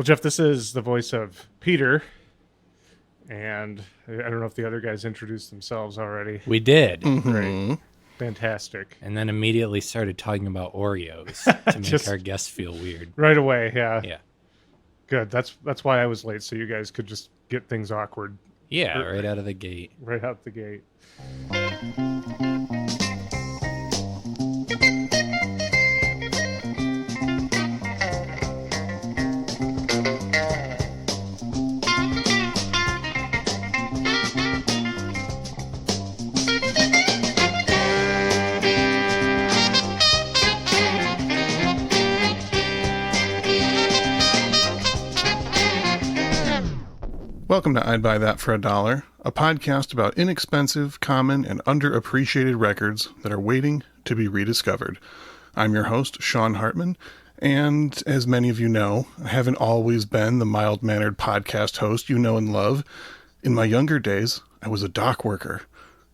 Well, Jeff, this is the voice of Peter, and I don't know if the other guys introduced themselves already. We did. Great. Fantastic. And then immediately started talking about Oreos to make our guests feel weird. Right away, yeah. Yeah. Good. That's why I was late, so you guys could just get things awkward. Yeah, right out of the gate. Right out the gate. Welcome to I'd Buy That for $1, a podcast about inexpensive, common, and underappreciated records that are waiting to be rediscovered. I'm your host, Sean Hartman, and as many of you know, I haven't always been the mild-mannered podcast host you know and love. In my younger days, I was a dock worker,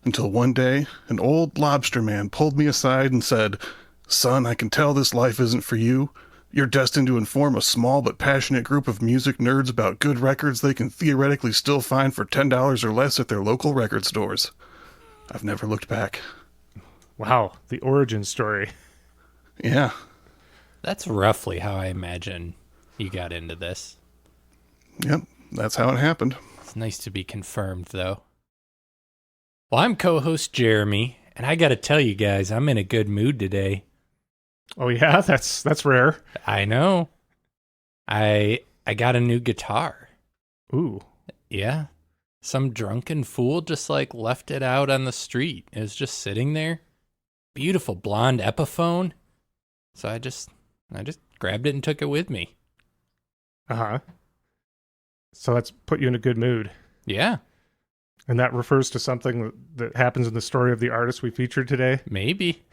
until one day, an old lobster man pulled me aside and said, "Son, I can tell this life isn't for you. You're destined to inform a small but passionate group of music nerds about good records they can theoretically still find for $10 or less at their local record stores." I've never looked back. Wow, the origin story. Yeah. That's roughly how I imagine you got into this. Yep, that's how it happened. It's nice to be confirmed, though. Well, I'm co-host Jeremy, and I got to tell you guys, I'm in a good mood today. Oh yeah, that's rare. I know. I got a new guitar. Ooh. Yeah. Some drunken fool just left it out on the street. It was just sitting there. Beautiful blonde Epiphone. So I just grabbed it and took it with me. Uh-huh. So that's put you in a good mood. Yeah. And that refers to something that happens in the story of the artist we featured today? Maybe.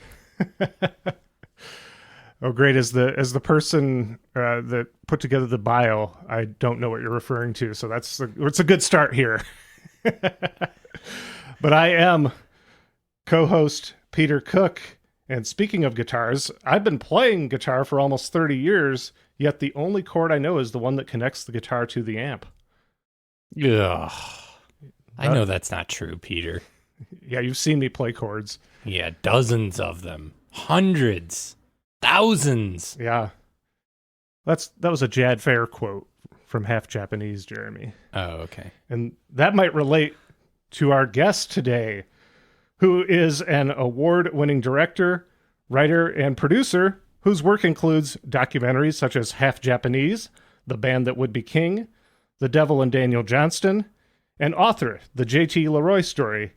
Oh, great. As the person that put together the bio, I don't know what you're referring to, so it's a good start here. But I am co-host Peter Cook, and speaking of guitars, I've been playing guitar for almost 30 years, yet the only chord I know is the one that connects the guitar to the amp. Ugh. I know that's not true, Peter. Yeah, you've seen me play chords. Yeah, dozens of them. Hundreds. Thousands. Yeah. That was a Jad Fair quote from Half Japanese, Jeremy. Oh, okay. And that might relate to our guest today, who is an award-winning director, writer, and producer whose work includes documentaries such as Half Japanese, The Band That Would Be King, The Devil and Daniel Johnston, and author, The J.T. Leroy Story.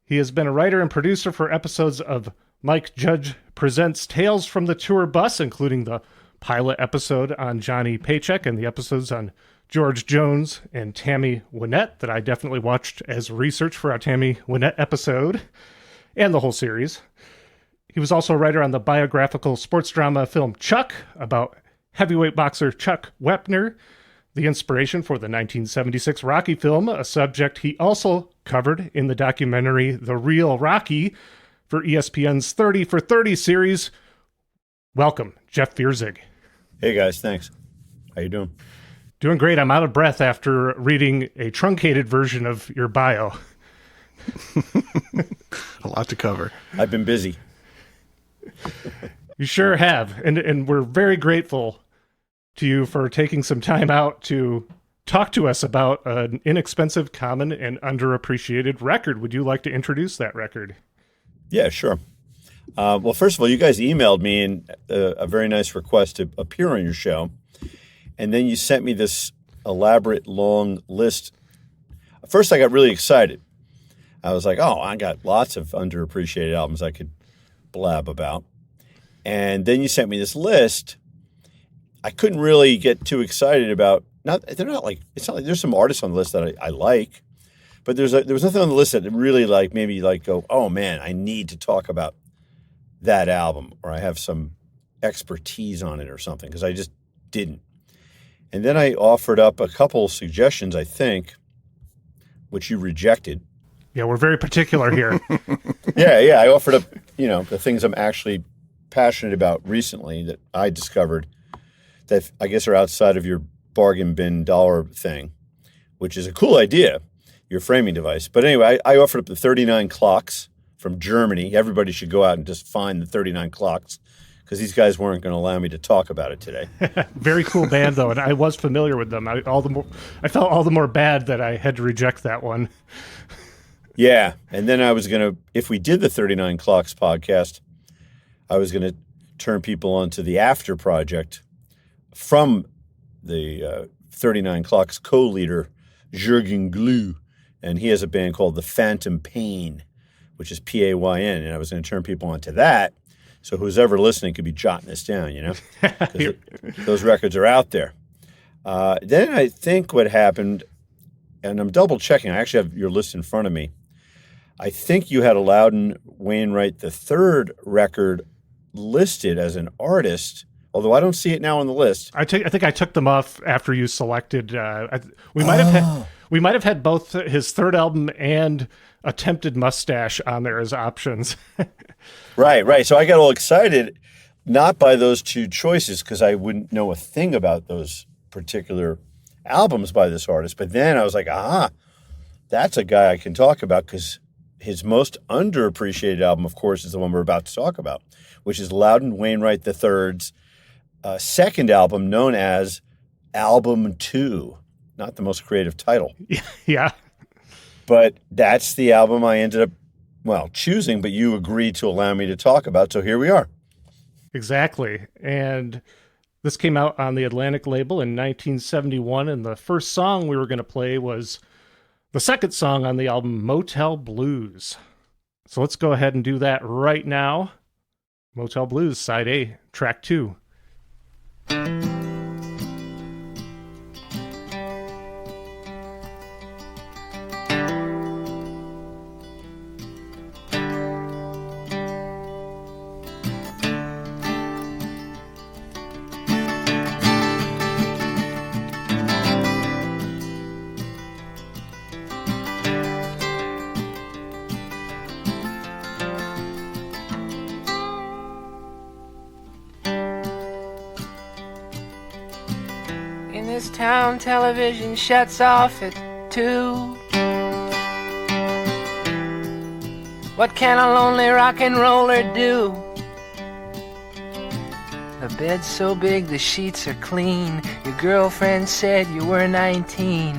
He has been a writer and producer for episodes of Mike Judge Presents Tales from the Tour Bus, including the pilot episode on Johnny Paycheck and the episodes on George Jones and Tammy Wynette that I definitely watched as research for our Tammy Wynette episode, and the whole series. He was also a writer on the biographical sports drama film Chuck, about heavyweight boxer Chuck Wepner, the inspiration for the 1976 Rocky film, a subject he also covered in the documentary The Real Rocky for ESPN's 30 for 30 series. Welcome, Jeff Vierzig. Hey guys, thanks. How you doing? Doing great. I'm out of breath after reading a truncated version of your bio. A lot to cover. I've been busy. You sure have. And we're very grateful to you for taking some time out to talk to us about an inexpensive, common, and underappreciated record. Would you like to introduce that record? Yeah, sure. Well, first of all, you guys emailed me a very nice request to appear on your show. And then you sent me this elaborate, long list. First, I got really excited. I was like, oh, I got lots of underappreciated albums I could blab about. And then you sent me this list. I couldn't really get too excited about. It's not like there's some artists on the list that I like, but there was nothing on the list that really made me go, oh man, I need to talk about that album, or I have some expertise on it or something, because I just didn't. And then I offered up a couple suggestions, I think, which you rejected. Yeah, we're very particular here. Yeah. I offered up, the things I'm actually passionate about recently that I discovered that I guess are outside of your bargain bin dollar thing, which is a cool idea, your framing device. But anyway, I offered up the 39 clocks from Germany. Everybody should go out and just find the 39 clocks because these guys weren't going to allow me to talk about it today. Very cool band, though, and I was familiar with them. I felt all the more bad that I had to reject that one. Yeah, and then I was going to, if we did the 39 Clocks podcast, I was going to turn people on to the After Project from the 39 Clocks co-leader, Jürgen Glue, and he has a band called The Phantom Pain, which is Payn, and I was going to turn people on to that, so who's ever listening could be jotting this down, you know? 'Cause those records are out there. Then I think what happened, and I'm double-checking, I actually have your list in front of me, I think you had a Loudon Wainwright III record listed as an artist, although I don't see it now on the list. I think I took them off after you selected. We might have had both his third album and Attempted Mustache on there as options. Right. So I got all excited, not by those two choices, because I wouldn't know a thing about those particular albums by this artist. But then I was like, that's a guy I can talk about, because his most underappreciated album, of course, is the one we're about to talk about, which is Loudon Wainwright III's second album, known as Album 2. Not the most creative title. Yeah. But that's the album I ended up, choosing, but you agreed to allow me to talk about, so here we are. Exactly. And this came out on the Atlantic label in 1971, and the first song we were going to play was the second song on the album, Motel Blues. So let's go ahead and do that right now. Motel Blues, Side A, Track 2. This town television shuts off at 2. What can a lonely rock and roller do? The bed's so big the sheets are clean. Your girlfriend said you were 19.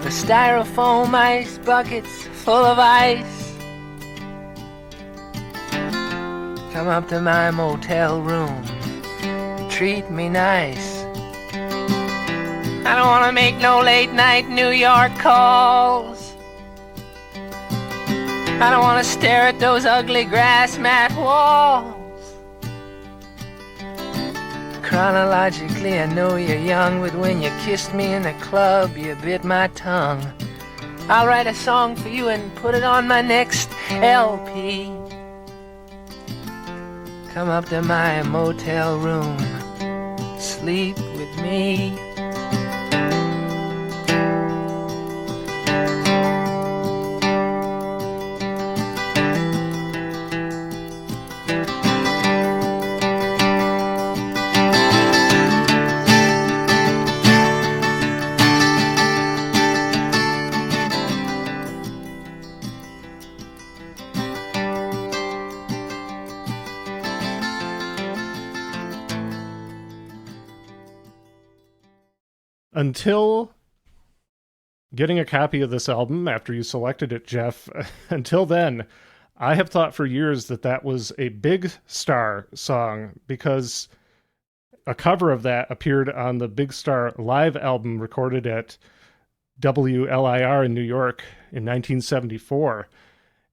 The styrofoam ice bucket's full of ice. Come up to my motel room, treat me nice. I don't want to make no late night New York calls. I don't want to stare at those ugly grass mat walls. Chronologically, I know you're young, but when you kissed me in the club, you bit my tongue. I'll write a song for you and put it on my next LP. Come up to my motel room, sleep with me. Until getting a copy of this album after you selected it, Jeff, until then, I have thought for years that was a Big Star song because a cover of that appeared on the Big Star live album recorded at WLIR in New York in 1974.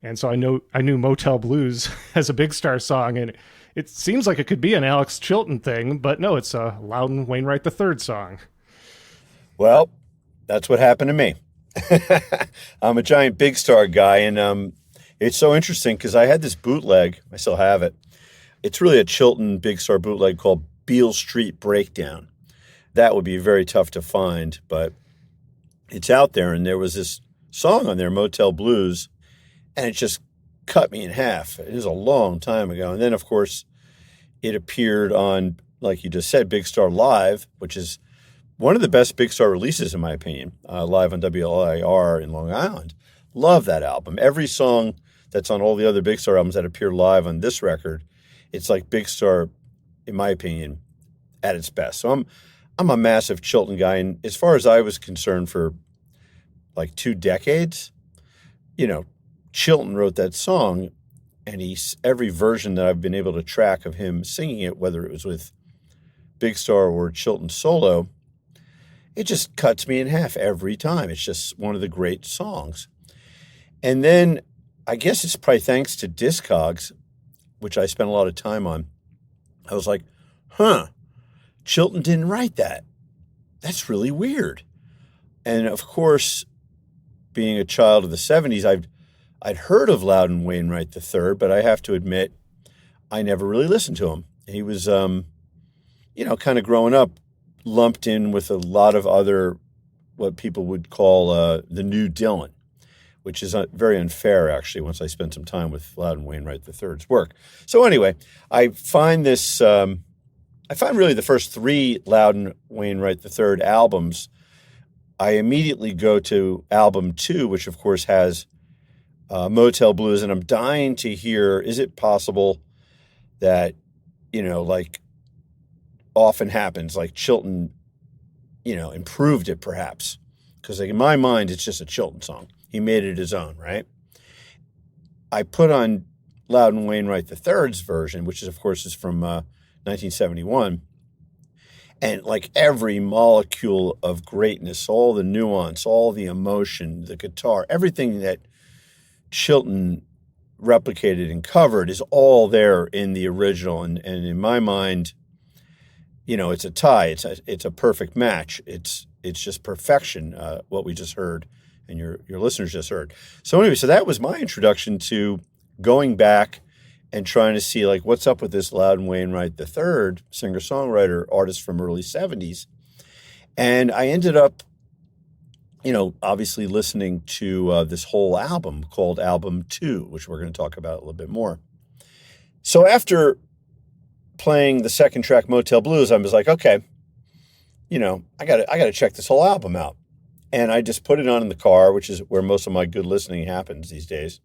And so I knew Motel Blues as a Big Star song, and it seems like it could be an Alex Chilton thing, but no, it's a Loudon Wainwright III song. Well, that's what happened to me. I'm a giant Big Star guy, and it's so interesting because I had this bootleg. I still have it. It's really a Chilton Big Star bootleg called Beale Street Breakdown. That would be very tough to find, but it's out there, and there was this song on there, Motel Blues, and it just cut me in half. It was a long time ago. And then, of course, it appeared on, like you just said, Big Star Live, which is one of the best Big Star releases, in my opinion, live on WLIR in Long Island. Love that album. Every song that's on all the other Big Star albums that appear live on this record, it's like Big Star, in my opinion, at its best. So I'm a massive Chilton guy, and as far as I was concerned for like 2 decades, Chilton wrote that song, and every version that I've been able to track of him singing it, whether it was with Big Star or Chilton solo, it just cuts me in half every time. It's just one of the great songs. And then I guess it's probably thanks to Discogs, which I spent a lot of time on. I was like, Chilton didn't write that. That's really weird. And of course, being a child of the 70s, I'd heard of Loudon Wainwright III, but I have to admit, I never really listened to him. He was, kind of growing up, lumped in with a lot of other, what people would call the new Dylan, which is very unfair, actually, once I spent some time with Loudon Wainwright III's work. So anyway, I find really the first 3 Loudon Wainwright III albums. I immediately go to album 2, which of course has Motel Blues, and I'm dying to hear, is it possible that, like often happens, like Chilton, improved it perhaps? Because in my mind, it's just a Chilton song. He made it his own, right? I put on Loudon Wainwright III's version, which is, of course, is from 1971. And like every molecule of greatness, all the nuance, all the emotion, the guitar, everything that Chilton replicated and covered is all there in the original. And in my mind, it's a tie. It's a perfect match. It's just perfection, what we just heard and your listeners just heard. So anyway, so that was my introduction to going back and trying to see like what's up with this Loudon Wainwright III, singer-songwriter, artist from early 70s. And I ended up, obviously listening to this whole album called Album 2, which we're going to talk about a little bit more. So after playing the second track, Motel Blues, I was like, okay, I got to check this whole album out. And I just put it on in the car, which is where most of my good listening happens these days.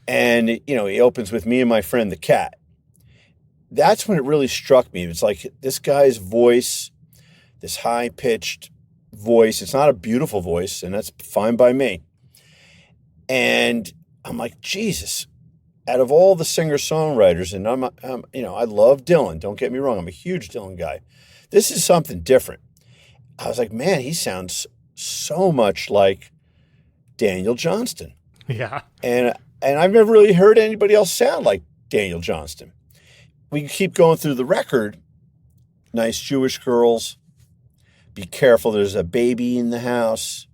And, he opens with Me and My Friend the Cat. That's when it really struck me. It's like this guy's voice, this high-pitched voice. It's not a beautiful voice, and that's fine by me. And I'm like, Jesus, out of all the singer-songwriters, and I love Dylan. Don't get me wrong. I'm a huge Dylan guy. This is something different. I was like, man, he sounds so much like Daniel Johnston. Yeah. And I've never really heard anybody else sound like Daniel Johnston. We keep going through the record. Nice Jewish Girls. Be Careful, There's a Baby in the House.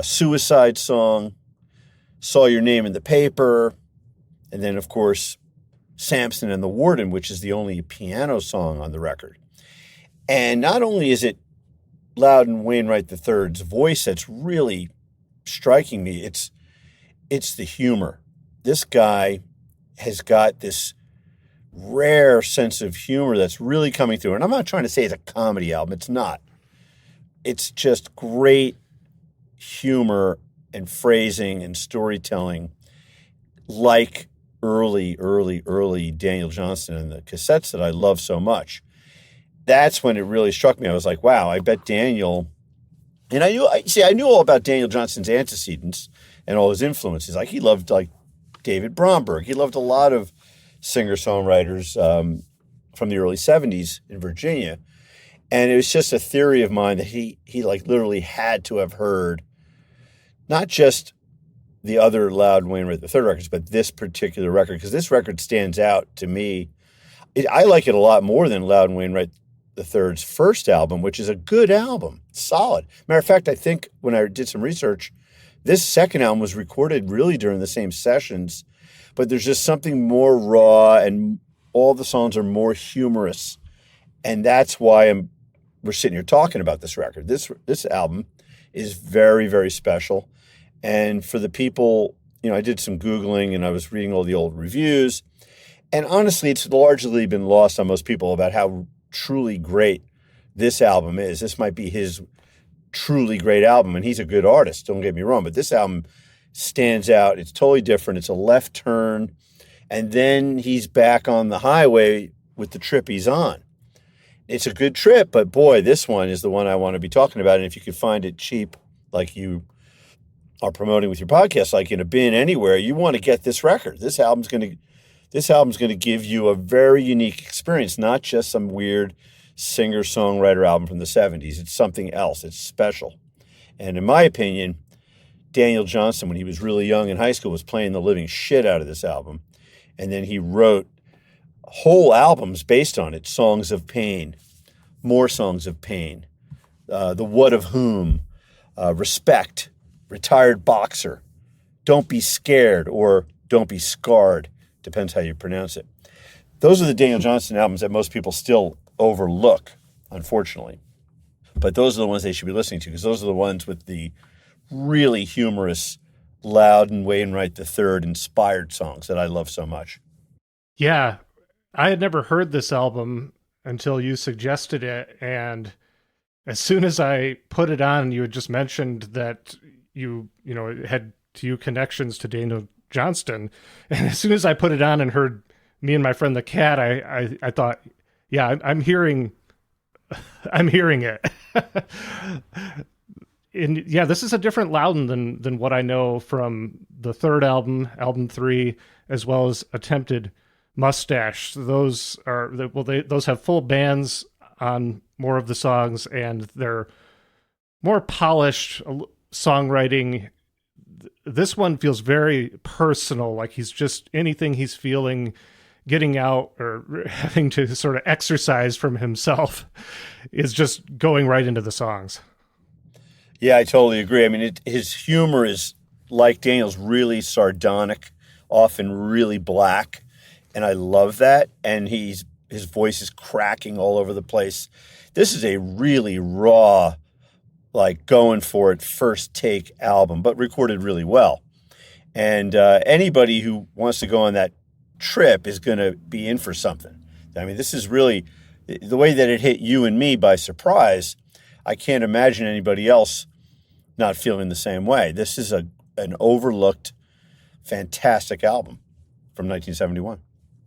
Suicide Song. Saw Your Name in the Paper. And then, of course, Samson and the Warden, which is the only piano song on the record. And not only is it Loudon Wainwright III's voice that's really striking me, it's the humor. This guy has got this rare sense of humor that's really coming through. And I'm not trying to say it's a comedy album. It's not. It's just great humor and phrasing and storytelling like early Daniel Johnston and the cassettes that I love so much. That's when it really struck me. I was like, wow, I bet Daniel, and I knew all about Daniel Johnston's antecedents and all his influences. Like he loved like David Bromberg. He loved a lot of singer-songwriters from the early 70s in Virginia. And it was just a theory of mine that he like literally had to have heard not just the other Loudon Wainwright III records, but this particular record, because this record stands out to me. I like it a lot more than Loudon Wainwright III's first album, which is a good album. It's solid. Matter of fact, I think when I did some research, this second album was recorded really during the same sessions, but there's just something more raw and all the songs are more humorous. And that's why we're sitting here talking about this record. This album is very, very special. And for the people, I did some Googling and I was reading all the old reviews. And honestly, it's largely been lost on most people about how truly great this album is. This might be his truly great album, and he's a good artist, don't get me wrong, but this album stands out. It's totally different. It's a left turn, and then he's back on the highway with the trip he's on. It's a good trip, but boy, this one is the one I want to be talking about. And if you could find it cheap, like you are promoting with your podcast, like in a bin anywhere, you want to get this record. This album's going to give you a very unique experience, not just some weird singer-songwriter album from the 70s. It's something else. It's special. And in my opinion, Daniel Johnston, when he was really young in high school, was playing the living shit out of this album. And then he wrote whole albums based on it. Songs of Pain, More Songs of Pain, The What of Whom, Respect, Retired Boxer, Don't Be Scared, or Don't Be Scarred, depends how you pronounce it. Those are the Daniel Johnston albums that most people still overlook, unfortunately. But those are the ones they should be listening to, because those are the ones with the really humorous Loudon, Wainwright III inspired songs that I love so much. Yeah, I had never heard this album until you suggested it, and as soon as I put it on, you had just mentioned that it had to you connections to Daniel Johnston, and as soon as I put it on and heard Me and My Friend the Cat, I thought, yeah, I'm hearing it. And yeah, this is a different Loudon than what I know from the third album, album 3, as well as Attempted Mustache. Those have full bands on more of the songs, and they're more polished songwriting. This one feels very personal, like he's just anything he's feeling, getting out or having to sort of exercise from himself is just going right into the songs. Yeah, I totally agree. I mean, his humor is, like Daniel's, really sardonic, often really black. And I love that. And his voice is cracking all over the place. This is a really raw, like going for it, first take album, but recorded really well. And anybody who wants to go on that trip is going to be in for something. I mean, this is really the way that it hit you and me by surprise. I can't imagine anybody else not feeling the same way. This is an overlooked, fantastic album from 1971.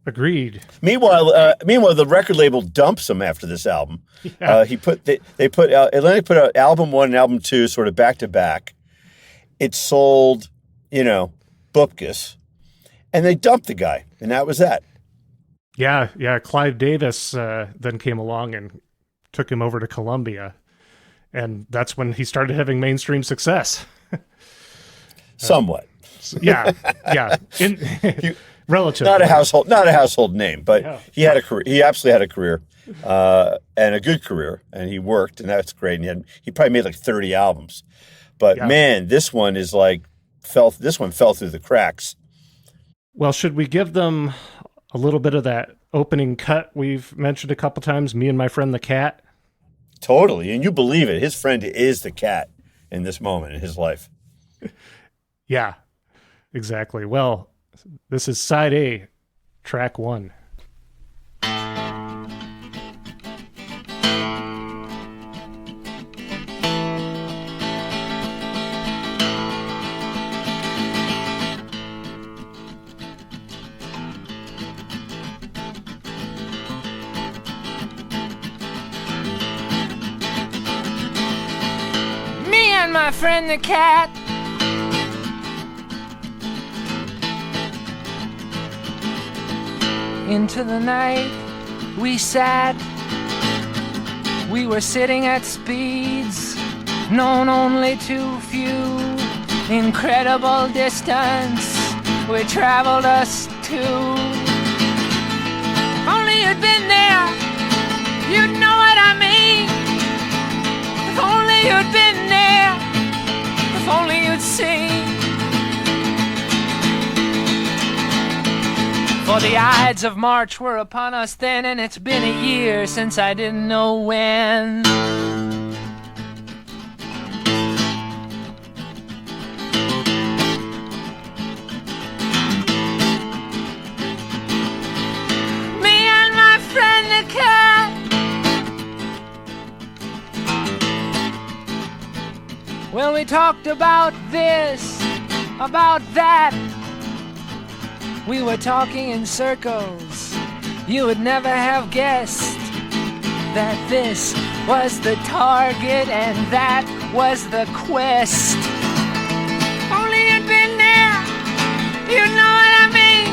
Agreed. Meanwhile, the record label dumps him after this album. Yeah. Atlantic put out album 1 and album 2 sort of back to back. It sold, bupkis, and they dumped the guy, and that was that. Yeah. Clive Davis then came along and took him over to Columbia, and that's when he started having mainstream success. Somewhat. Yeah. Relative. Not a household name, but yeah. He had a career. He absolutely had a career, and a good career, and he worked, and that's great. And he probably made like 30 albums, but man, this one fell through the cracks. Well, should we give them a little bit of that opening cut we've mentioned a couple times, Me and My Friend the Cat? Totally, and you believe it. His friend is the cat in this moment in his life. Yeah, exactly. Well, this is side A, track 1. Me and my friend the cat. Into the night we sat. We were sitting at speeds known only to few. Incredible distance we traveled us to. If only you'd been there, you'd know what I mean. If only you'd been there, if only you'd seen. For the Ides of March were upon us then, and it's been a year since I didn't know when. Me and my friend the cat Well, we talked about this, about that. We were talking in circles. You would never have guessed that this was the target and that was the quest. Only you'd been there, you'd know what I mean.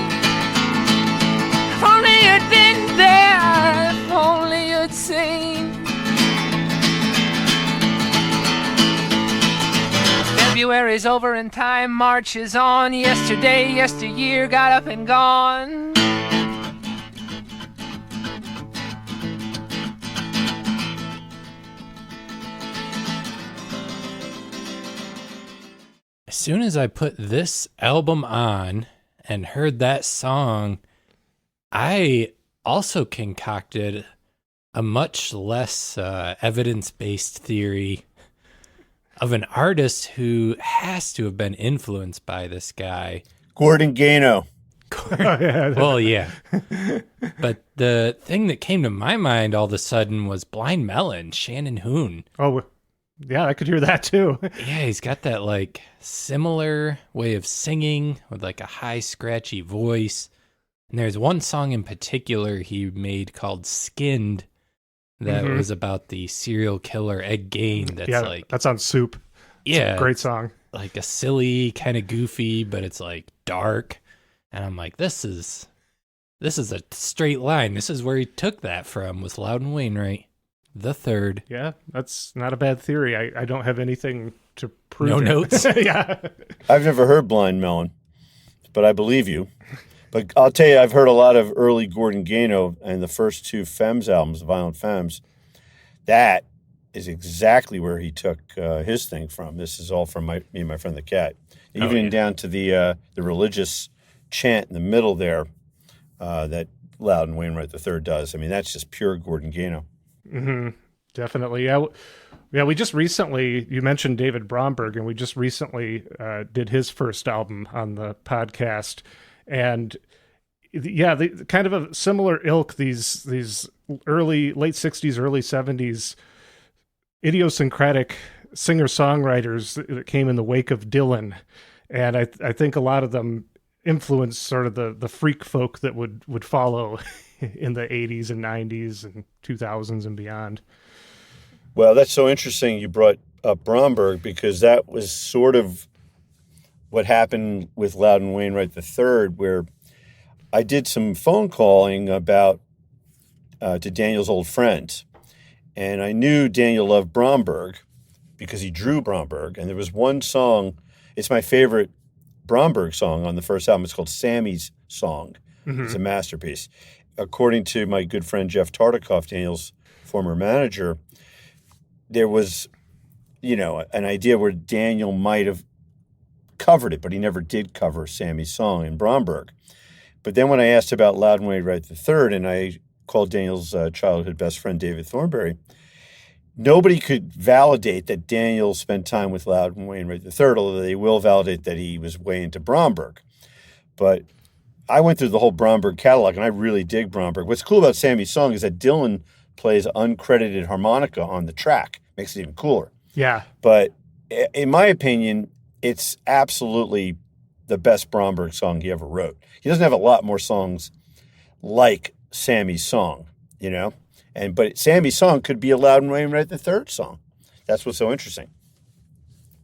If only you'd been there, if only you'd seen. February's over and time marches on. Yesterday, yesteryear got up and gone. As soon as I put this album on and heard that song, I also concocted a much less evidence-based theory of an artist who has to have been influenced by this guy. Gordon Gano. Well, yeah. But the thing that came to my mind all of a sudden was Blind Melon, Shannon Hoon. Oh, yeah, I could hear that too. Yeah, he's got that like similar way of singing with like a high scratchy voice. And there's one song in particular he made called Skinned that was about the serial killer Ed Gein. That's on Soup. It's a great song. Like a silly, kind of goofy, but it's like dark. And I'm like, this is a straight line. This is where he took that from, was Loudon Wainwright the third. Yeah, that's not a bad theory. I don't have anything to prove. No it. notes? Yeah. I've never heard Blind Melon, but I believe you. But I'll tell you, I've heard a lot of early Gordon Gano and the first two Femmes albums, Violent Femmes. That is exactly where he took his thing from. This is all from me and my friend the Cat. Even down to the religious chant in the middle there that Loudon Wainwright III does. I mean, that's just pure Gordon Gano. Mm-hmm. Definitely. Yeah, we just recently, you mentioned David Bromberg, and we just recently did his first album on the podcast. And yeah, kind of a similar ilk, these late 60s, early 70s idiosyncratic singer-songwriters that came in the wake of Dylan. And I think a lot of them influenced sort of the freak folk that would follow in the 80s and 90s and 2000s and beyond. Well, that's so interesting you brought up Bromberg, because that was sort of what happened with Loudon Wainwright III, where I did some phone calling about to Daniel's old friend. And I knew Daniel loved Bromberg because he drew Bromberg. And there was one song, it's my favorite Bromberg song on the first album. It's called Sammy's Song. Mm-hmm. It's a masterpiece. According to my good friend Jeff Tartikoff, Daniel's former manager, there was, an idea where Daniel might have covered it, but he never did cover Sammy's Song in Bromberg. But then when I asked about Loudon Wainwright III, and I called Daniel's childhood best friend, David Thornberry, nobody could validate that Daniel spent time with Loudon Wainwright III, although they will validate that he was way into Bromberg. But I went through the whole Bromberg catalog, and I really dig Bromberg. What's cool about Sammy's Song is that Dylan plays uncredited harmonica on the track. Makes it even cooler. Yeah. But in my opinion, it's absolutely the best Bromberg song he ever wrote. He doesn't have a lot more songs like Sammy's Song, but Sammy's Song could be a Loudon Wainwright III song. That's what's so interesting.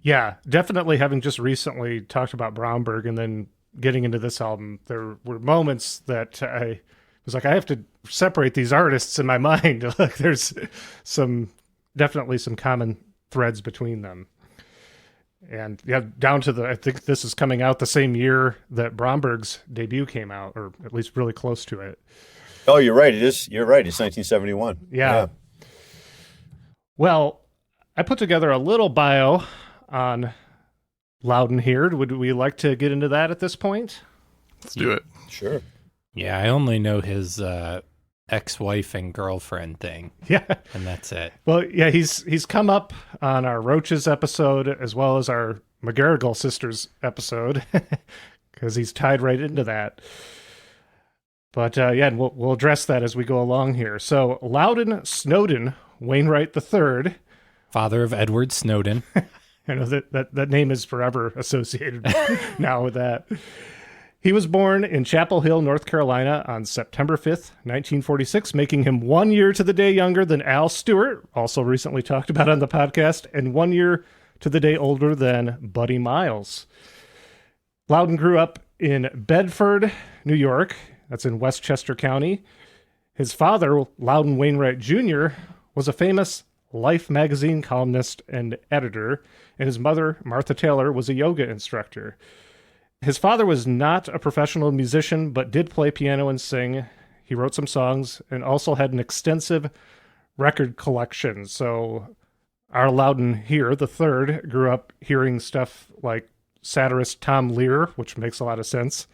Yeah, definitely. Having just recently talked about Bromberg and then getting into this album, there were moments that I was like, I have to separate these artists in my mind. Like, there's definitely some common threads between them. And yeah, down to I think this is coming out the same year that Bromberg's debut came out, or at least really close to it. Oh, you're right. It is. You're right. It's 1971. Yeah. Well, I put together a little bio on Loudon here. Would we like to get into that at this point? Let's do it. Sure. Yeah, I only know his ex-wife and girlfriend thing. Yeah. And that's it. Well, yeah, he's come up on our Roaches episode as well as our McGarrigle Sisters episode because he's tied right into that. But yeah, we'll address that as we go along here. So Loudon Snowden Wainwright III. Father of Edward Snowden. I know that name is forever associated now with that. He was born in Chapel Hill, North Carolina on September 5th, 1946, making him 1 year to the day younger than Al Stewart, also recently talked about on the podcast, and 1 year to the day older than Buddy Miles. Loudon grew up in Bedford, New York. That's in Westchester County. His father, Loudon Wainwright Jr., was a famous Life magazine columnist and editor, and his mother, Martha Taylor, was a yoga instructor. His father was not a professional musician, but did play piano and sing. He wrote some songs and also had an extensive record collection. So our Loudon here, the third, grew up hearing stuff like satirist Tom Lear, which makes a lot of sense,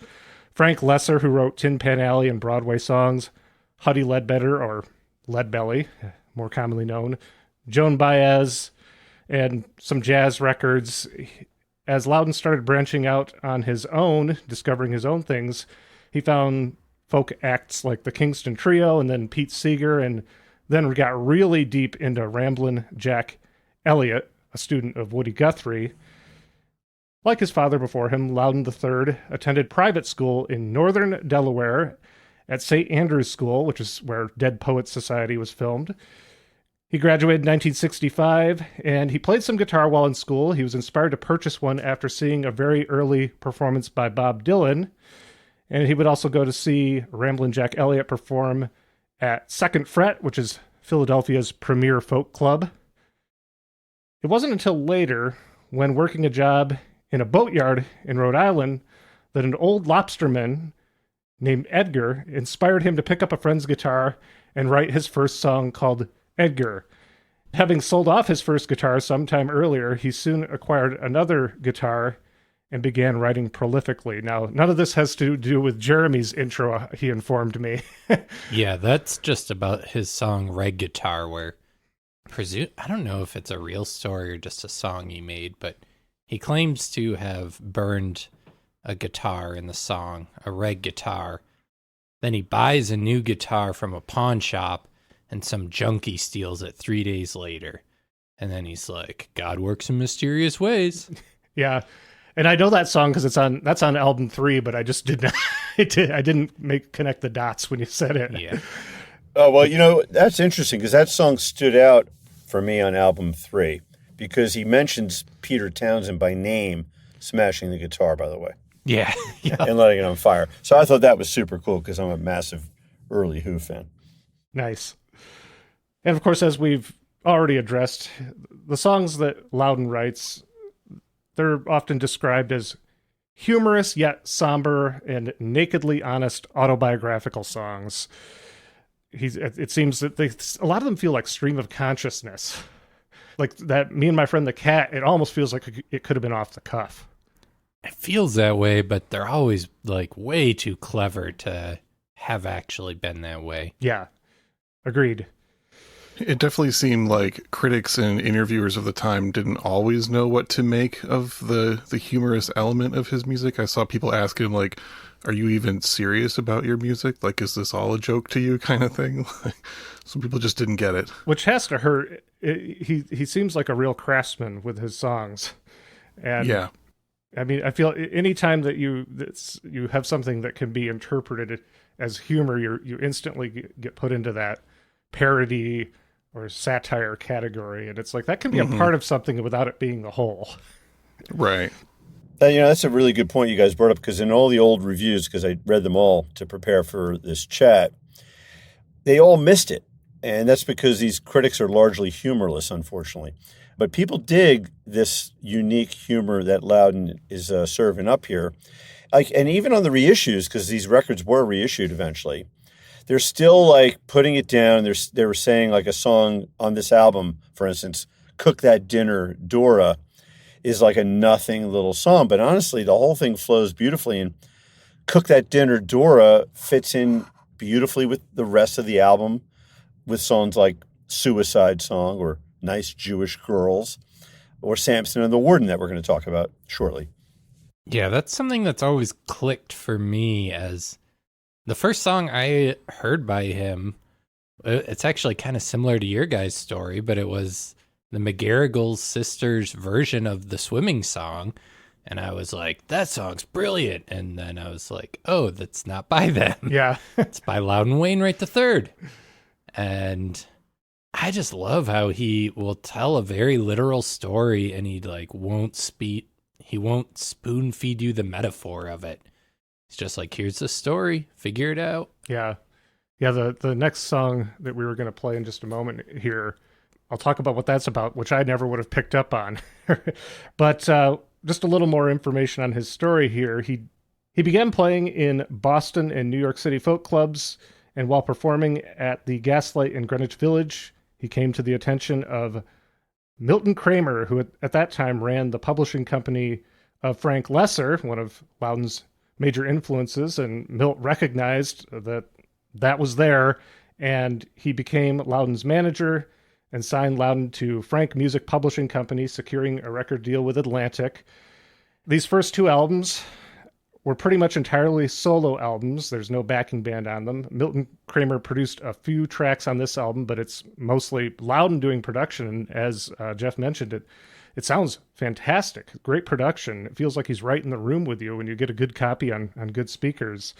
Frank Lesser, who wrote Tin Pan Alley and Broadway songs, Huddie Ledbetter, or Leadbelly, more commonly known, Joan Baez, and some jazz records. As Loudon started branching out on his own, discovering his own things, he found folk acts like the Kingston Trio and then Pete Seeger, and then got really deep into Ramblin' Jack Elliott, a student of Woody Guthrie. Like his father before him, Loudon III attended private school in northern Delaware at St. Andrew's School, which is where Dead Poets Society was filmed. He graduated in 1965, and he played some guitar while in school. He was inspired to purchase one after seeing a very early performance by Bob Dylan, and he would also go to see Ramblin' Jack Elliott perform at Second Fret, which is Philadelphia's premier folk club. It wasn't until later, when working a job in a boatyard in Rhode Island, that an old lobsterman named Edgar inspired him to pick up a friend's guitar and write his first song called Edgar. Having sold off his first guitar sometime earlier, he soon acquired another guitar and began writing prolifically. Now, none of this has to do with Jeremy's intro, he informed me. Yeah, that's just about his song Reg Guitar, where I don't know if it's a real story or just a song he made, but he claims to have burned a guitar in the song, a Reg guitar. Then he buys a new guitar from a pawn shop, and some junkie steals it 3 days later. And then he's like, God works in mysterious ways. Yeah. And I know that song because that's on album 3, but I just didn't I didn't connect the dots when you said it. Yeah. Oh, well, that's interesting because that song stood out for me on album 3 because he mentions Peter Townsend by name smashing the guitar, by the way. Yeah. And letting it on fire. So I thought that was super cool because I'm a massive early Who fan. Nice. And of course, as we've already addressed, the songs that Loudon writes, they're often described as humorous yet somber and nakedly honest autobiographical songs. It seems that a lot of them feel like stream of consciousness. Like that Me and My Friend the Cat, it almost feels like it could have been off the cuff. It feels that way, but they're always like way too clever to have actually been that way. Yeah, agreed. It definitely seemed like critics and interviewers of the time didn't always know what to make of the humorous element of his music. I saw people ask him, like, are you even serious about your music? Like, is this all a joke to you kind of thing? Some people just didn't get it. Which has to hurt. He seems like a real craftsman with his songs. And yeah. I mean, I feel anytime that you have something that can be interpreted as humor, you instantly get put into that parody or satire category, and it's like that can be a part of something without it being the whole. Right. That's a really good point you guys brought up because in all the old reviews, because I read them all to prepare for this chat, they all missed it. And that's because these critics are largely humorless, unfortunately. But people dig this unique humor that Loudon is serving up here. And even on the reissues, because these records were reissued eventually, they're still like putting it down. They were saying like a song on this album, for instance, Cook That Dinner, Dora, is like a nothing little song. But honestly, the whole thing flows beautifully. And Cook That Dinner, Dora fits in beautifully with the rest of the album with songs like Suicide Song or Nice Jewish Girls or Samson and the Warden that we're going to talk about shortly. Yeah, that's something that's always clicked for me as the first song I heard by him. It's actually kind of similar to your guys' story, but it was the McGarrigles sisters version of the swimming song. And I was like, that song's brilliant. And then I was like, oh, that's not by them. Yeah. It's by Loudon Wainwright III. And I just love how he will tell a very literal story, and he won't spoon feed you the metaphor of it. It's just like, here's the story, figure it out. Yeah. Yeah, the next song that we were going to play in just a moment here, I'll talk about what that's about, which I never would have picked up on. But just a little more information on his story here. He began playing in Boston and New York City folk clubs, and while performing at the Gaslight in Greenwich Village, he came to the attention of Milton Kramer, who at that time ran the publishing company of Frank Lesser, one of Loudon's major influences, and Milt recognized that was there, and he became Loudon's manager and signed Loudon to Frank Music Publishing Company, securing a record deal with Atlantic. These first two albums were pretty much entirely solo albums. There's no backing band on them. Milton Kramer produced a few tracks on this album, but it's mostly Loudon doing production. And as Jeff mentioned, it sounds fantastic. Great production. It feels like he's right in the room with you when you get a good copy on good speakers.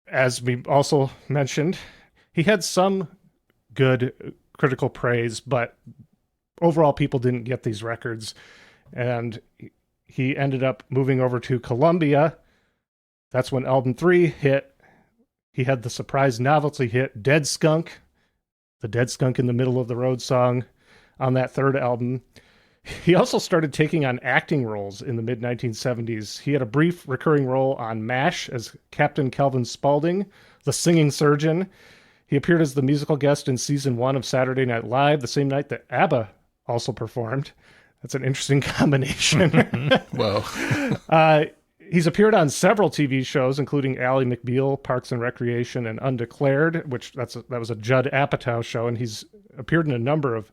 As we also mentioned, he had some good critical praise, but overall people didn't get these records. And he ended up moving over to Columbia. That's when album 3 hit. He had the surprise novelty hit, Dead Skunk, the Dead Skunk in the Middle of the Road song on that third album. He also started taking on acting roles in the mid-1970s. He had a brief recurring role on MASH as Captain Calvin Spaulding, the singing surgeon. He appeared as the musical guest in season 1 of Saturday Night Live, the same night that ABBA also performed. That's an interesting combination. Whoa. He's appeared on several TV shows, including Ally McBeal, Parks and Recreation, and Undeclared, that was a Judd Apatow show, and he's appeared in a number of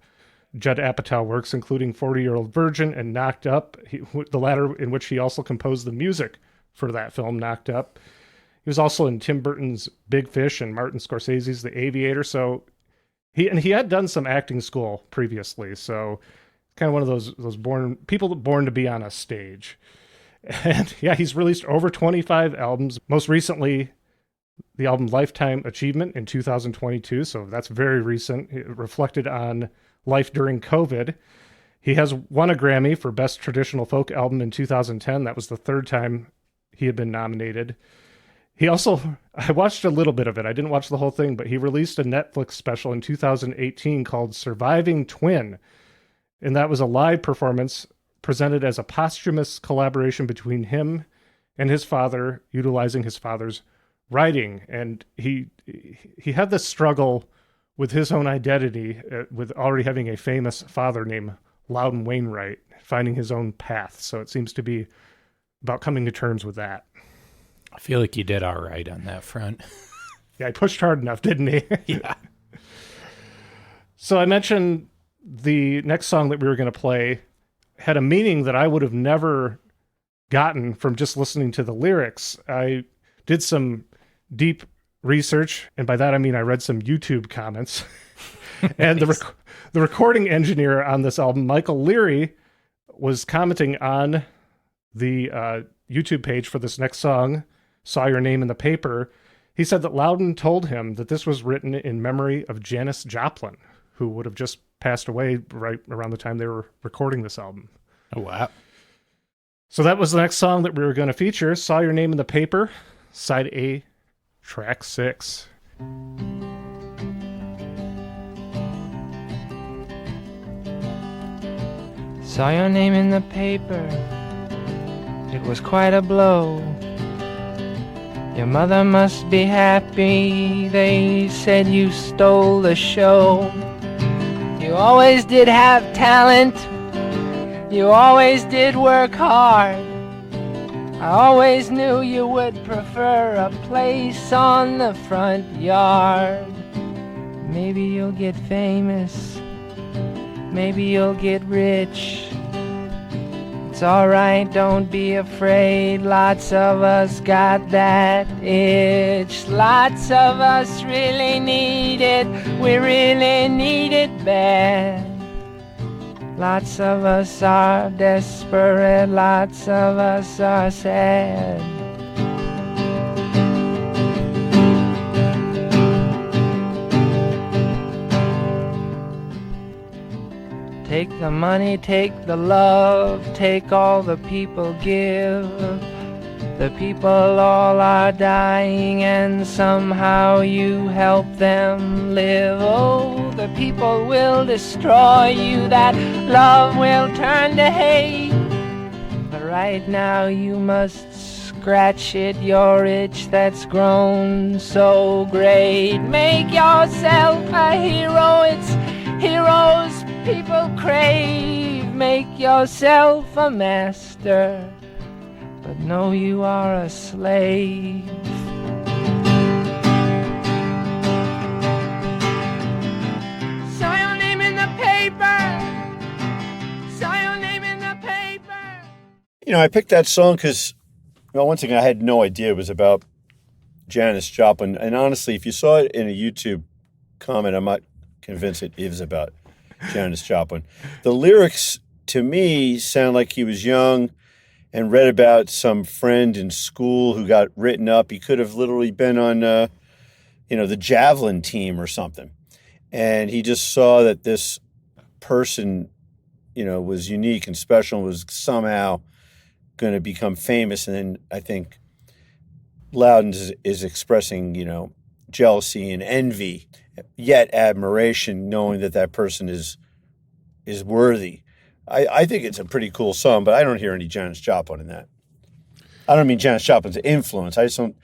Judd Apatow works, including 40-Year-Old Virgin and Knocked Up, the latter in which he also composed the music for that film, Knocked Up. He was also in Tim Burton's Big Fish and Martin Scorsese's The Aviator. So he had done some acting school previously. So kind of one of those born to be on a stage. And yeah, he's released over 25 albums. Most recently, the album Lifetime Achievement in 2022. So that's very recent. It reflected on life during COVID. He has won a Grammy for Best Traditional Folk Album in 2010. That was the third time he had been nominated. I watched a little bit of it. I didn't watch the whole thing, but he released a Netflix special in 2018 called Surviving Twin. And that was a live performance presented as a posthumous collaboration between him and his father, utilizing his father's writing. And he had this struggle with his own identity, with already having a famous father named Loudon Wainwright, finding his own path. So it seems to be about coming to terms with that. I feel like you did all right on that front. Yeah, he pushed hard enough, didn't he? Yeah. So I mentioned the next song that we were going to play had a meaning that I would have never gotten from just listening to the lyrics. I did some deep research, and by that I mean I read some YouTube comments. And Nice. the recording engineer on this album, Michael Leary, was commenting on the YouTube page for this next song, Saw Your Name in the Paper. He said that Loudon told him that this was written in memory of Janis Joplin, who would have just passed away right around the time they were recording this album. Oh, wow. So that was the next song that we were going to feature, Saw Your Name in the Paper, Side A, Track 6. Saw your name in the paper, it was quite a blow. Your mother must be happy, they said you stole the show. You always did have talent, you always did work hard. I always knew you would prefer a place on the front yard. Maybe you'll get famous, maybe you'll get rich. It's alright, don't be afraid, lots of us got that itch. Lots of us really need it, we really need it bad. Lots of us are desperate, lots of us are sad. Take the money, take the love, take all the people give. The people all are dying and somehow you help them live. Oh, the people will destroy you, that love will turn to hate. But right now you must scratch it, your itch that's grown so great. Make yourself a hero, it's heroes people crave. Make yourself a master, but know you are a slave. Saw your name in the paper. Saw your name in the paper. You know, I picked that song because, well, one thing I had no idea it was about Janis Joplin. And honestly, if you saw it in a YouTube comment, I'm not convinced it is about Janis Joplin. The lyrics, to me, sound like he was young and read about some friend in school who got written up. He could have literally been on, the javelin team or something. And he just saw that this person, was unique and special and was somehow going to become famous. And then I think Loudon is expressing, jealousy and envy, yet admiration, knowing that person is worthy. I think it's a pretty cool song, but I don't hear any Janis Joplin in that. I don't mean Janis Joplin's influence. I just don't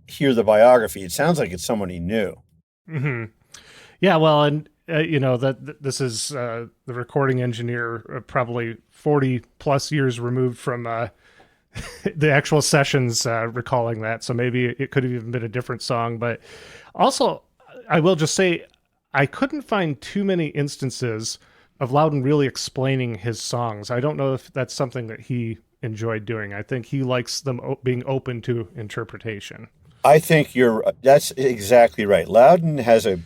hear the biography. It sounds like it's someone he knew. Mm-hmm. Yeah, well, and this is the recording engineer, probably 40 plus years removed from the actual sessions, recalling that. So maybe it could have even been a different song. But also, I will just say, I couldn't find too many instances of Loudon really explaining his songs. I don't know if that's something that he enjoyed doing. I think he likes them being open to interpretation. I think that's exactly right. Loudon has a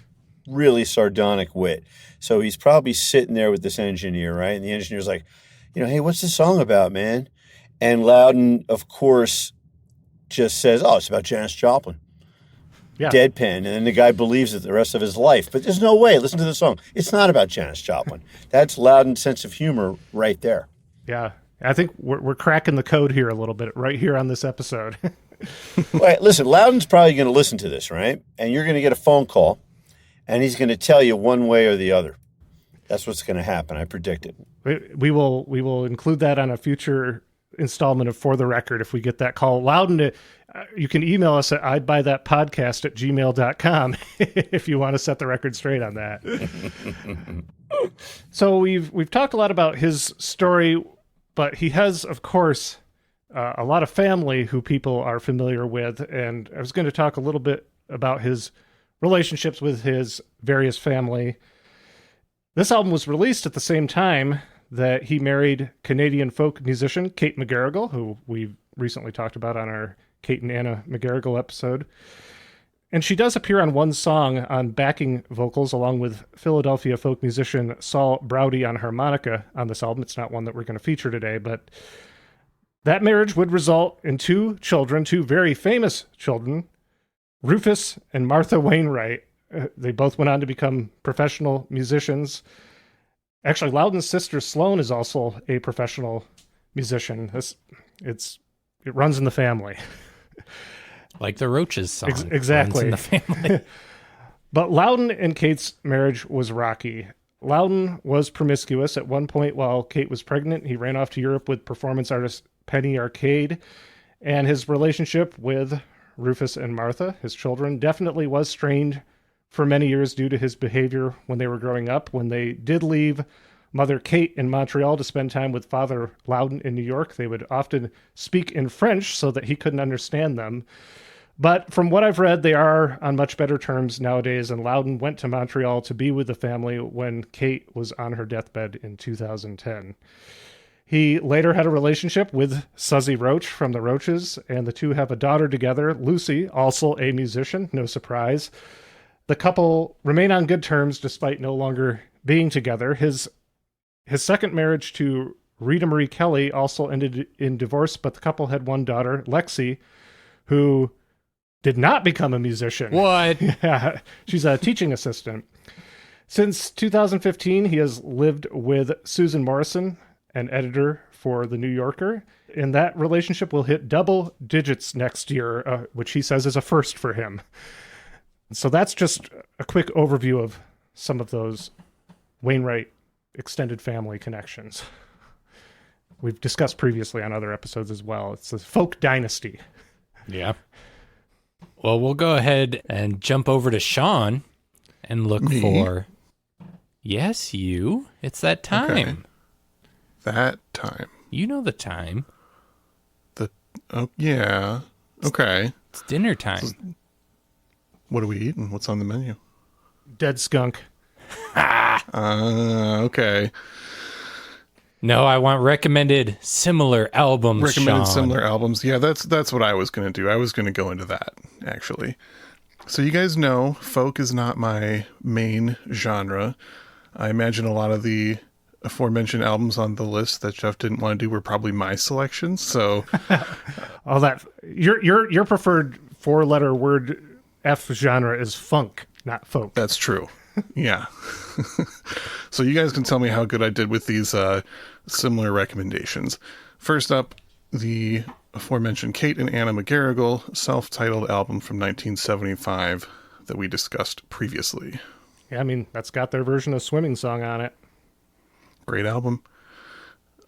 really sardonic wit. So he's probably sitting there with this engineer, right? And the engineer's like, hey, what's the song about, man? And Loudon, of course, just says, oh, it's about Janis Joplin. Yeah. Deadpan, and then the guy believes it the rest of his life. But there's no way. Listen to the song. It's not about Janis Joplin. That's Loudon's sense of humor right there. Yeah, I think we're cracking the code here a little bit right here on this episode. Wait, listen, Loudon's probably going to listen to this, right? And you're going to get a phone call, and he's going to tell you one way or the other. That's what's going to happen. I predict it. We will include that on a future installment of For the Record if we get that call. Loudon, you can email us at idbuythatpodcast@gmail.com if you want to set the record straight on that. So we've talked a lot about his story, but he has, of course, a lot of family who people are familiar with, and I was going to talk a little bit about his relationships with his various family. This album was released at the same time that he married Canadian folk musician Kate McGarrigle, who we recently talked about on our Kate and Anna McGarrigle episode. And she does appear on one song on backing vocals along with Philadelphia folk musician Saul Browdy on harmonica on this album. It's not one that we're going to feature today, but that marriage would result in two children, two very famous children, Rufus and Martha Wainwright. They both went on to become professional musicians. Actually, Loudon's sister Sloan is also a professional musician. It runs in the family. Like the Roaches song. Exactly. Runs in the family. But Loudon and Kate's marriage was rocky. Loudon was promiscuous. At one point, while Kate was pregnant, he ran off to Europe with performance artist Penny Arcade. And his relationship with Rufus and Martha, his children, definitely was strained for many years due to his behavior when they were growing up. When they did leave Mother Kate in Montreal to spend time with Father Loudon in New York, they would often speak in French so that he couldn't understand them. But from what I've read, they are on much better terms nowadays, and Loudon went to Montreal to be with the family when Kate was on her deathbed in 2010. He later had a relationship with Suzy Roach from the Roaches, and the two have a daughter together, Lucy, also a musician, no surprise. The couple remain on good terms despite no longer being together. His His second marriage to Rita Marie Kelly also ended in divorce, but the couple had one daughter, Lexi, who did not become a musician. What? Yeah, she's a teaching assistant. Since 2015, he has lived with Susan Morrison, an editor for The New Yorker, and that relationship will hit double digits next year, which he says is a first for him. So that's just a quick overview of some of those Wainwright extended family connections. We've discussed previously on other episodes as well. It's a folk dynasty. Yeah. Well, we'll go ahead and jump over to Sean and look Me? for... Yes, you. It's that time. Okay. That time. You know the time. Oh, yeah. Okay. It's dinner time. What are we eating? What's on the menu? Dead skunk. Okay. No, I want recommended similar albums, Recommended Sean. similar albums. Yeah, that's what I was going to do. I was going to go into that, actually. So you guys know folk is not my main genre. I imagine a lot of the aforementioned albums on the list that Jeff didn't want to do were probably my selections. So All that your preferred 4-letter word F genre is funk, not folk. that's true. Yeah. So you guys can tell me how good I did with these similar recommendations. First up, the aforementioned Kate and Anna McGarrigle self-titled album from 1975 that we discussed previously. Yeah, I mean, that's got their version of Swimming Song on it. Great album.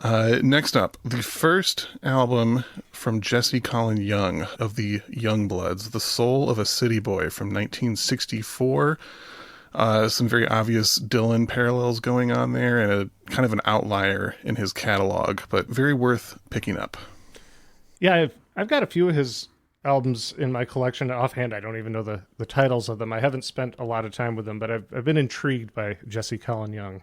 Next up, the first album from Jesse Colin Young of the Youngbloods, The Soul of a City Boy from 1964. Some very obvious Dylan parallels going on there, and a kind of an outlier in his catalog, but very worth picking up. Yeah, I've got a few of his albums in my collection. Offhand, I don't even know the titles of them. I haven't spent a lot of time with them, but I've been intrigued by Jesse Colin Young.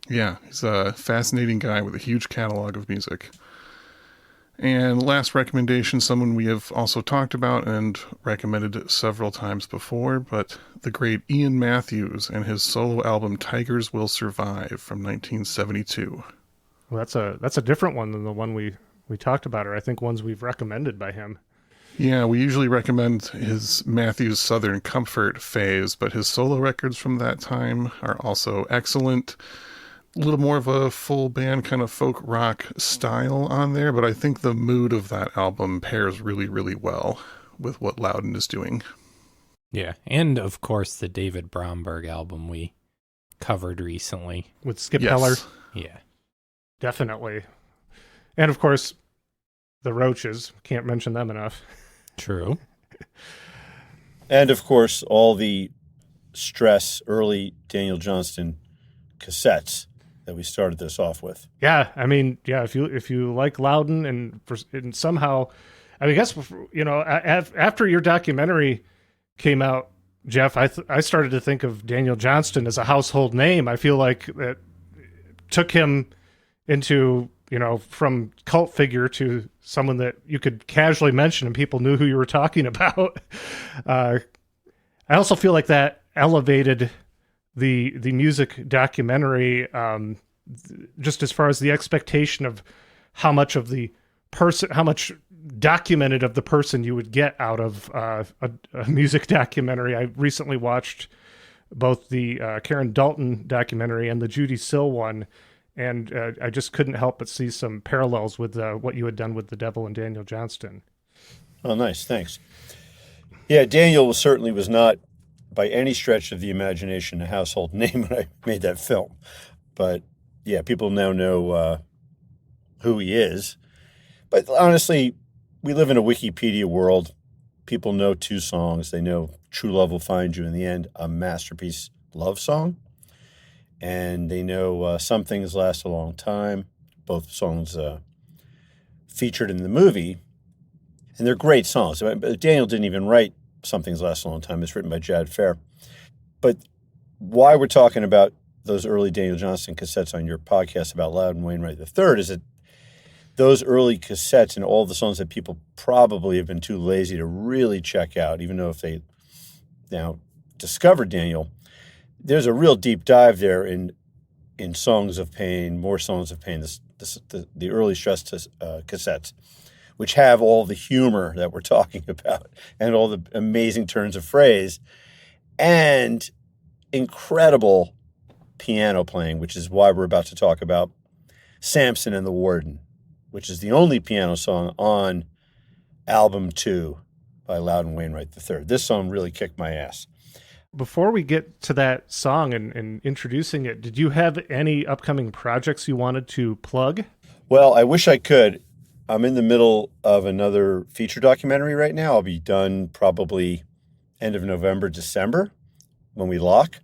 Yeah, he's a fascinating guy with a huge catalog of music. And last recommendation, someone we have also talked about and recommended several times before, but the great Ian Matthews and his solo album Tigers Will Survive from 1972. Well, that's a different one than the one we talked about, or I think ones we've recommended by him. Yeah, we usually recommend his Matthews Southern Comfort phase, but his solo records from that time are also excellent. A little more of a full band kind of folk rock style on there, but I think the mood of that album pairs really, really well with what Loudon is doing. Yeah, and of course the David Bromberg album we covered recently. With Skip Yes. Heller, Yeah. definitely. And of course, the Roaches. Can't mention them enough. True. And of course, all the Stress early Daniel Johnston cassettes that we started this off with. Yeah, I mean, yeah, if you like Loudon and somehow, I mean, I guess, you know, after your documentary came out, Jeff, I started to think of Daniel Johnston as a household name. I feel like it took him into, you know, from cult figure to someone that you could casually mention and people knew who you were talking about. I also feel like that elevated the music documentary, just as far as the expectation of how much of the person, how much documented of the person you would get out of a music documentary. I recently watched both the Karen Dalton documentary and the Judy Sill one, and I just couldn't help but see some parallels with what you had done with The Devil and Daniel Johnston. Oh, nice. Thanks. Yeah, Daniel certainly was not, by any stretch of the imagination, a household name when I made that film. But, yeah, people now know who he is. But honestly, we live in a Wikipedia world. People know two songs. They know True Love Will Find You in the End, a masterpiece love song. And they know Some Things Last a Long Time, both songs featured in the movie. And they're great songs. Daniel didn't even write Some Things Last a Long Time. It's written by Jad Fair. But why we're talking about those early Daniel Johnston cassettes on your podcast about Loudon Wainwright III is that those early cassettes and all the songs that people probably have been too lazy to really check out, even though if they now discovered Daniel, there's a real deep dive there in in Songs of Pain, More Songs of Pain, the early Stress cassettes, which have all the humor that we're talking about and all the amazing turns of phrase and incredible piano playing, which is why we're about to talk about Samson and the Warden, which is the only piano song on album 2 by Loudon Wainwright III. This song really kicked my ass. Before we get to that song and introducing it, did you have any upcoming projects you wanted to plug? Well, I wish I could. I'm in the middle of another feature documentary right now. I'll be done probably end of November, December when we lock.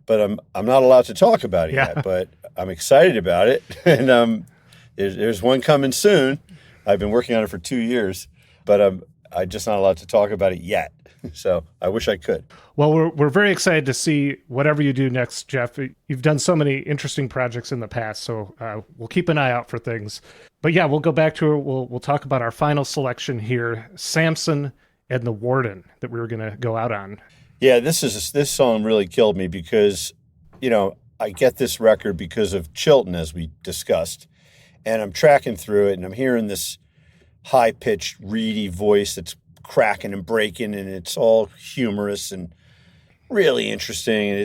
But I'm not allowed to talk about it yet, but I'm excited about it. And there's one coming soon. I've been working on it for 2 years, but I'm just not allowed to talk about it yet. So I wish I could. Well, we're very excited to see whatever you do next, Jeff. You've done so many interesting projects in the past, so we'll keep an eye out for things. But yeah, we'll go back to it. We'll talk about our final selection here, Samson and the Warden, that we were going to go out on. Yeah, this song really killed me because, I get this record because of Chilton, as we discussed, and I'm tracking through it, and I'm hearing this high-pitched, reedy voice that's cracking and breaking, and it's all humorous and really interesting. And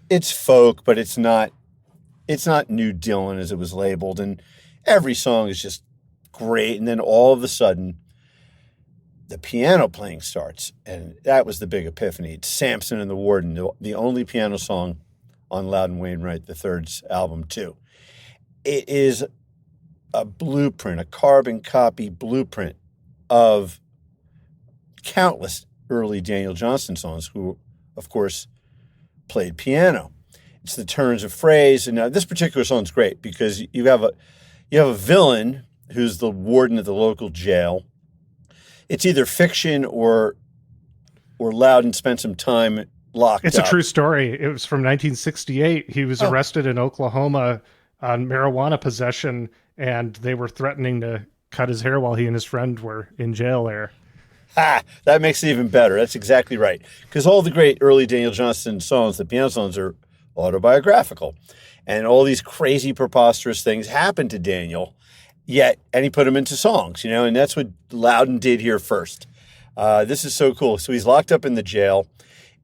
it's folk, but it's not New Dylan as it was labeled. And every song is just great. And then all of a sudden, the piano playing starts, and that was the big epiphany. It's Samson and the Warden, the only piano song on Loudon Wainwright III's album 2. It is a blueprint, a carbon copy blueprint of countless early Daniel Johnston songs, who, of course, played piano. It's the turns of phrase, and now this particular song is great because you have a villain who's the warden of the local jail. It's either fiction or Loudon spent some time locked up. It's a true story. It was from 1968. He was arrested in Oklahoma on marijuana possession, and they were threatening to cut his hair while he and his friend were in jail there. That makes it even better. That's exactly right. Because all the great early Daniel Johnston songs, the piano songs, are autobiographical. And all these crazy, preposterous things happened to Daniel, and he put them into songs, and that's what Loudon did here first. This is so cool. So he's locked up in the jail.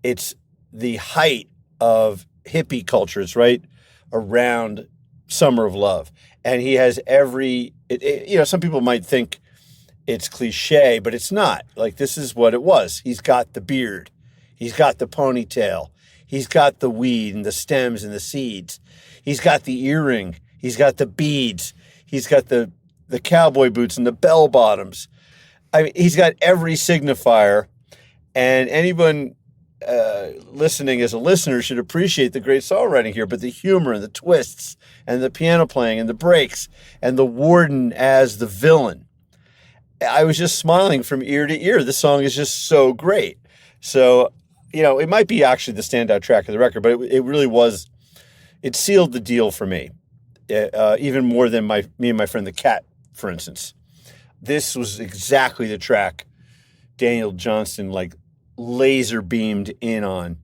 It's the height of hippie culture. It's right around Summer of Love. And he has some people might think it's cliche, but it's not. Like, this is what it was. He's got the beard. He's got the ponytail. He's got the weed and the stems and the seeds. He's got the earring. He's got the beads. He's got the cowboy boots and the bell bottoms. I mean, he's got every signifier. And anyone listening as a listener should appreciate the great songwriting here, but the humor and the twists and the piano playing and the breaks and the warden as the villain. I was just smiling from ear to ear. This song is just so great. So, it might be actually the standout track of the record, but it really was. It sealed the deal for me, even more than me and my friend the Cat, for instance. This was exactly the track Daniel Johnston laser beamed in on,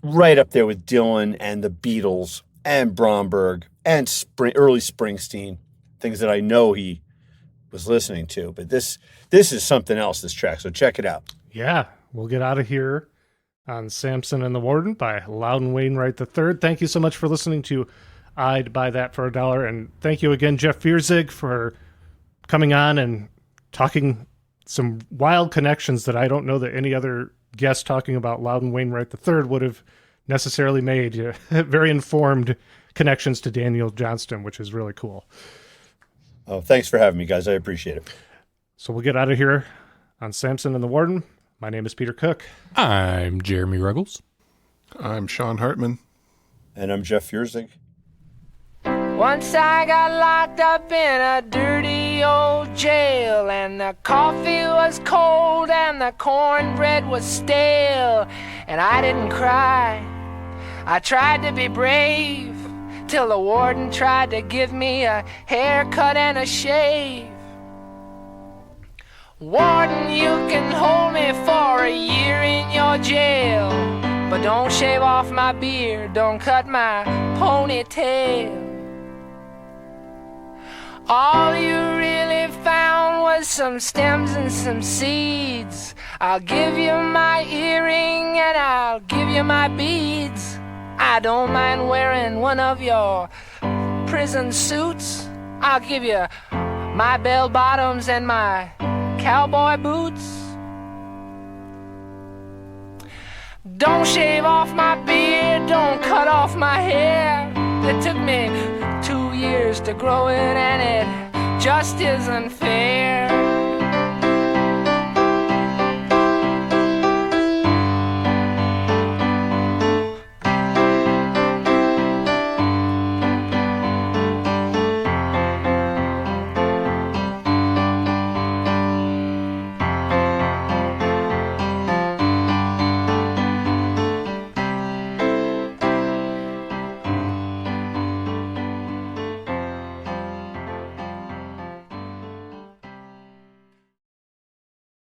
right up there with Dylan and the Beatles and Bromberg and early Springsteen, things that I know he was listening to. But this is something else, this track, so check it out. Yeah, we'll get out of here on Samson and the Warden by Loudon Wainwright III. Thank you so much for listening to I'd Buy That for $1. And thank you again, Jeff Vierzig, for coming on and talking some wild connections that I don't know that any other guest talking about Loudon Wainwright III would have necessarily made. Very informed connections to Daniel Johnston, which is really cool. Oh, thanks for having me, guys. I appreciate it. So we'll get out of here on Samson and the Warden. My name is Peter Cook. I'm Jeremy Ruggles. I'm Sean Hartman. And I'm Jeff Vierzig. Once I got locked up in a dirty old jail, and the coffee was cold and the cornbread was stale, and I didn't cry. I tried to be brave till the warden tried to give me a haircut and a shave. Warden, you can hold me for a year in your jail. But don't shave off my beard, don't cut my ponytail. All you really found was some stems and some seeds. I'll give you my earring and I'll give you my beads. I don't mind wearing one of your prison suits. I'll give you my bell bottoms and my cowboy boots. Don't shave off my beard, don't cut off my hair. It took me 2 years to grow it and it just isn't fair.